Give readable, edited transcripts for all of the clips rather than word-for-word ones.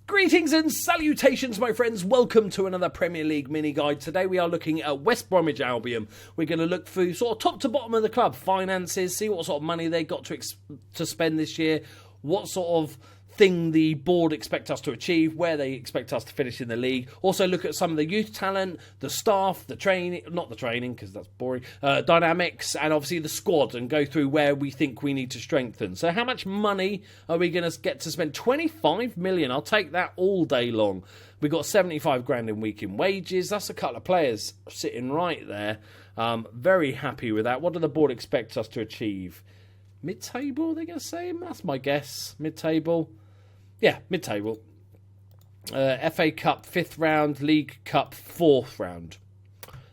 Greetings and salutations, my friends. Welcome to another Premier League mini-guide. Today we are looking at West Bromwich Albion. We're going to look through sort of top to bottom of the club, finances, see what sort of money they got to spend this year, what sort of thing the board expect us to achieve, where they expect us to finish in the league. Also look at some of the youth talent, the staff, the training, not the training because that's boring, dynamics, and obviously the squad, and go through where we think we need to strengthen. So how much money are we going to get to spend? 25 million. I'll take that all day long. We've got 75 grand in week in wages. That's a couple of players sitting right there. Very happy with that. What do the board expect us to achieve? Mid-table, they're going to say? That's my guess. Mid-table. Yeah, mid-table. FA Cup, 5th round. League Cup, 4th round.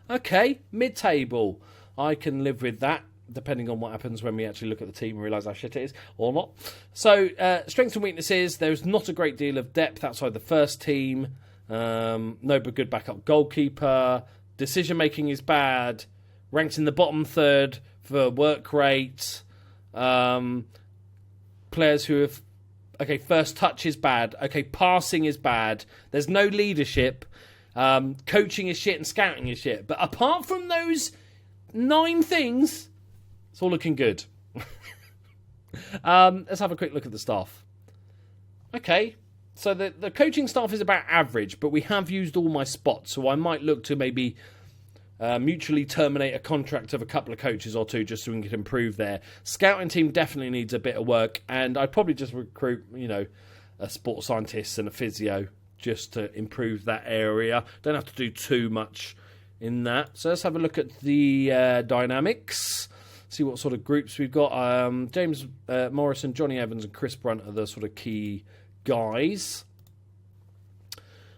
Okay, mid-table. I can live with that, depending on what happens when we actually look at the team and realise how shit it is, or not. So, strengths and weaknesses. There's not a great deal of depth outside the first team. No but good backup goalkeeper. Decision-making is bad. Ranks in the bottom third for work rate. Players who have... Okay, first touch is bad. Okay, passing is bad. There's no leadership. Coaching is shit and scouting is shit. But apart from those 9 things, it's all looking good. Let's have a quick look at the staff. Okay, so the coaching staff is about average, but we have used all my spots, so I might look to maybe... mutually terminate a contract of a couple of coaches or two just so we can improve there. Scouting team definitely needs a bit of work, and I'd probably just recruit, a sports scientist and a physio just to improve that area. Don't have to do too much in that. So let's have a look at the dynamics, see what sort of groups we've got. James Morrison, Johnny Evans and Chris Brunt are the sort of key guys.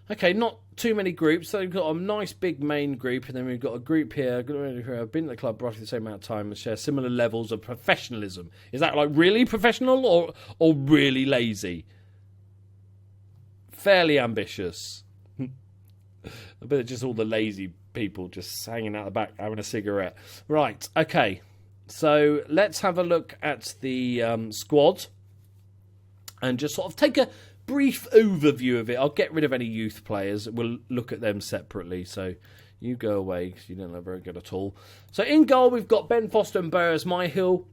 Okay, not too many groups. So we've got a nice big main group, and then we've got a group here who have been at the club roughly the same amount of time and share similar levels of professionalism. Is that like really professional or really lazy? Fairly ambitious. I bet it's just all the lazy people just hanging out the back having a cigarette. Right, okay. So let's have a look at the squad and just sort of take a brief overview of it. I'll get rid of any youth players. We'll look at them separately. So you go away because you don't look very good at all. So in goal, we've got Ben Foster and Burrs Myhill.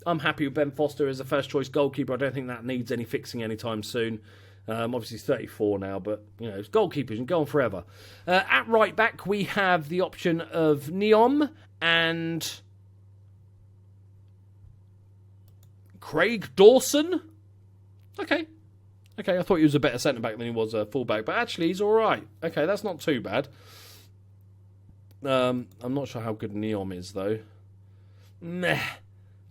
I'm happy with Ben Foster as a first choice goalkeeper. I don't think that needs any fixing anytime soon. Obviously he's 34 now, but it's goalkeepers and go on forever. At right back, we have the option of Neom and Craig Dawson. Okay, I thought he was a better centre-back than he was a full-back, but actually he's all right. Okay, that's not too bad. I'm not sure how good Neom is, though. Meh.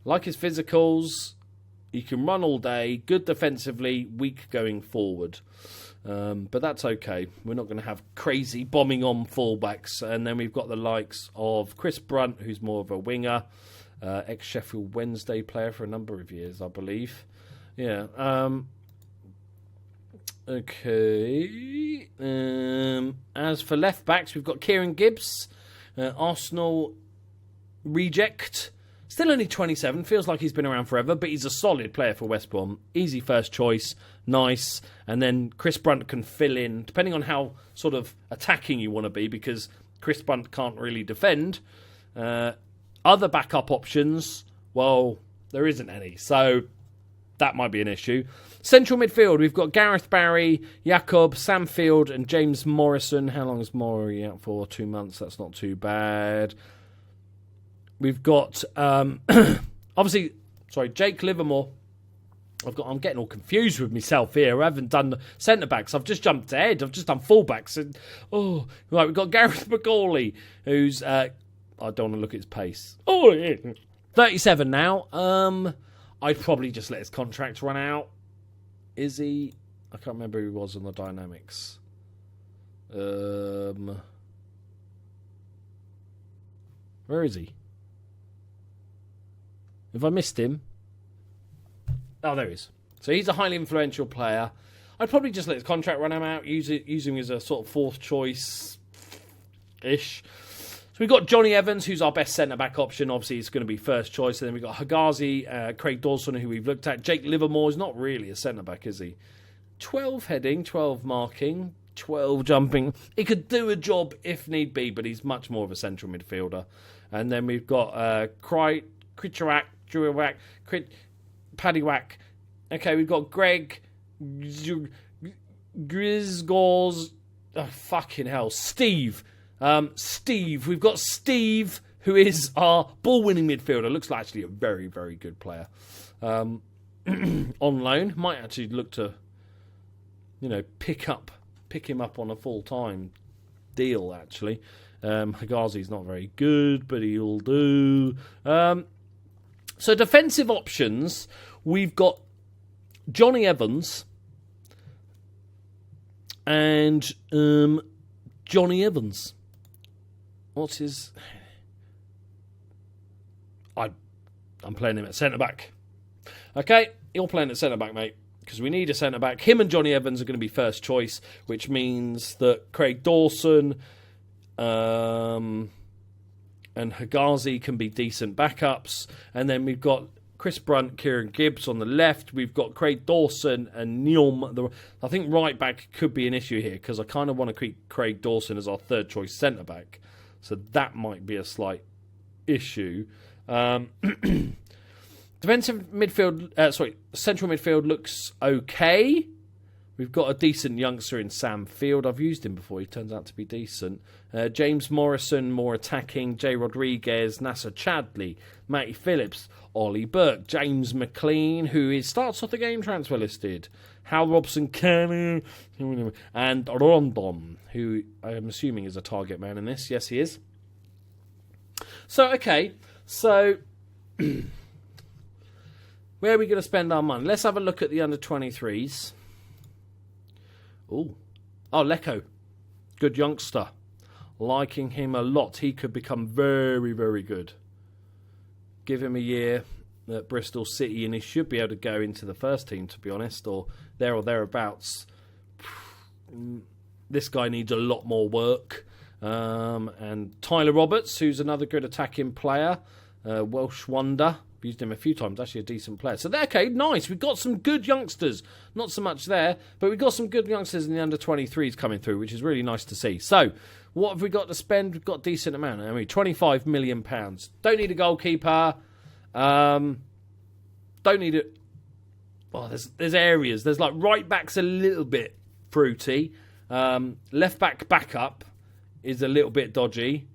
Like his physicals, he can run all day, good defensively, weak going forward. But that's okay. We're not going to have crazy bombing on full-backs. And then we've got the likes of Chris Brunt, who's more of a winger, ex-Sheffield Wednesday player for a number of years, I believe. Yeah, okay. As for left backs, we've got Kieran Gibbs, Arsenal reject. Still only 27, feels like he's been around forever, but he's a solid player for West Brom. Easy first choice, nice. And then Chris Brunt can fill in, depending on how sort of attacking you want to be, because Chris Brunt can't really defend. Other backup options, well, there isn't any. So that might be an issue. Central midfield, we've got Gareth Barry, Jakob, Sam Field and James Morrison. How long is Morrie out for? 2 months. That's not too bad. We've got, obviously, Jake Livermore. I'm getting all confused with myself here. I haven't done the centre-backs. I've just jumped ahead. I've just done full-backs. And, right, we've got Gareth McGawley, who's, I don't want to look at his pace. 37 now. I'd probably just let his contract run out. Is he? I can't remember who he was on the dynamics. Where is he? Have I missed him? Oh, there he is. So he's a highly influential player. I'd probably just let his contract run him out, use him as a sort of fourth choice-ish. So we've got Johnny Evans, who's our best centre-back option. Obviously, it's going to be first choice. And then we've got Hagazi, Craig Dawson, who we've looked at. Jake Livermore is not really a centre-back, is he? 12 heading, 12 marking, 12 jumping. He could do a job if need be, but he's much more of a central midfielder. And then we've got Kritcherack, Druiwack, Paddywhack. Okay, we've got Greg, Grisgors. Oh, fucking hell. Steve. We've got Steve, who is our ball-winning midfielder. Looks like actually a very, very good player. On loan. Might actually look to, pick him up on a full-time deal, actually. Higazi's not very good, but he'll do. So defensive options, we've got Johnny Evans and Johnny Evans. What's his... I'm playing him at centre-back. Okay, you're playing at centre-back, mate, because we need a centre-back. Him and Johnny Evans are going to be first choice, which means that Craig Dawson and Higazi can be decent backups. And then we've got Chris Brunt, Kieran Gibbs on the left. We've got Craig Dawson and Neom. I think right-back could be an issue here, because I kind of want to keep Craig Dawson as our third-choice centre-back. So that might be a slight issue. Defensive midfield, central midfield looks okay. We've got a decent youngster in Sam Field. I've used him before. He turns out to be decent. James Morrison, more attacking. Jay Rodriguez, Nasser Chadley, Matty Phillips, Ollie Burke, James McLean, who starts off the game transfer listed. Hal Robson-Kanu, and Rondon, who I'm assuming is a target man in this. Yes, he is. So, okay. So, where are we going to spend our money? Let's have a look at the under-23s. Oh, Lecco. Good youngster. Liking him a lot. He could become very, very good. Give him a year at Bristol City and he should be able to go into the first team, to be honest, or thereabouts. This guy needs a lot more work. And Tyler Roberts, who's another good attacking player. Welsh wonder. Used him a few times, actually a decent player. So, okay, nice. We've got some good youngsters. Not so much there, but we've got some good youngsters in the under-23s coming through, which is really nice to see. So, what have we got to spend? We've got a decent amount. I mean, £25 million. Don't need a goalkeeper. Don't need it. Oh, there's areas. There's like right back's a little bit fruity. Left back backup is a little bit dodgy.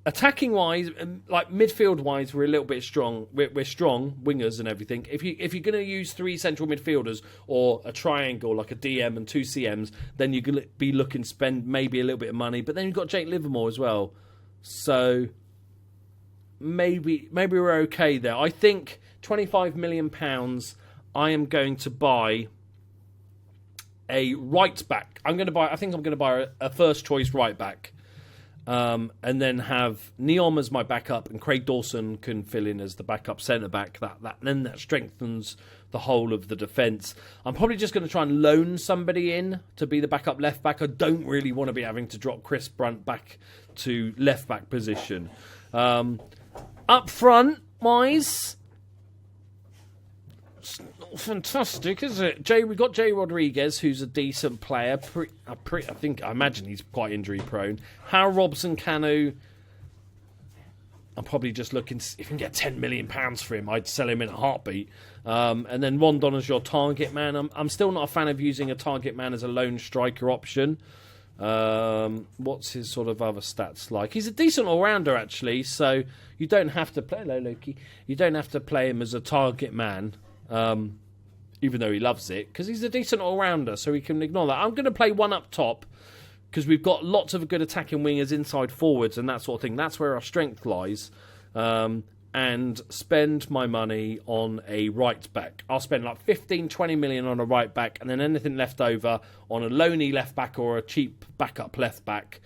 Attacking wise, like midfield wise, we're a little bit strong. We're strong wingers and everything. If you're going to use three central midfielders or a triangle like a DM and two CMs, then you're going to be looking to spend maybe a little bit of money. But then you've got Jake Livermore as well, so maybe we're okay there. I think £25 million. I am going to buy a right back. I think I'm going to buy a first choice right back. And then have Neom as my backup, and Craig Dawson can fill in as the backup centre back. That strengthens the whole of the defence. I'm probably just going to try and loan somebody in to be the backup left back. I don't really want to be having to drop Chris Brunt back to left back position. Up front wise, it's not fantastic, is it? We've got Jay Rodriguez, who's a decent player. I imagine he's quite injury prone. Hal Robson-Kanu, I'm probably just looking, if we can get £10 million for him, I'd sell him in a heartbeat. And then Rondon as your target man. I'm still not a fan of using a target man as a lone striker option. What's his sort of other stats like? He's a decent all-rounder, actually, so you don't have to play... Hello, Loki. You don't have to play him as a target man. Even though he loves it, because he's a decent all-rounder, so we can ignore that. I'm going to play one up top, because we've got lots of good attacking wingers inside forwards and that sort of thing. That's where our strength lies. And spend my money on a right back. I'll spend like 15-20 million on a right back, and then anything left over on a loaney left back or a cheap backup left back,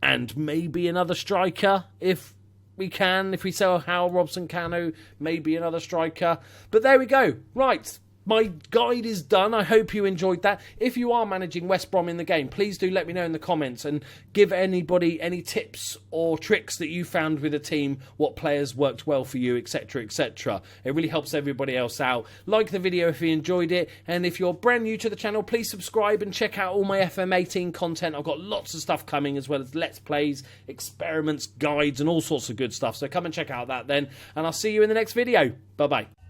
and maybe another striker if we can. If we sell Hal Robson-Kanu, maybe another striker. But there we go. Right. my guide is done. I hope you enjoyed that. If you are managing West Brom in the game, please do let me know in the comments and give anybody any tips or tricks that you found with the team, what players worked well for you, etc, etc. It really helps everybody else out. Like the video if you enjoyed it, and if you're brand new to the channel, please subscribe and check out all my FM18 content. I've got lots of stuff coming, as well as Let's Plays, experiments, guides and all sorts of good stuff. So come and check out that then, and I'll see you in the next video. Bye bye.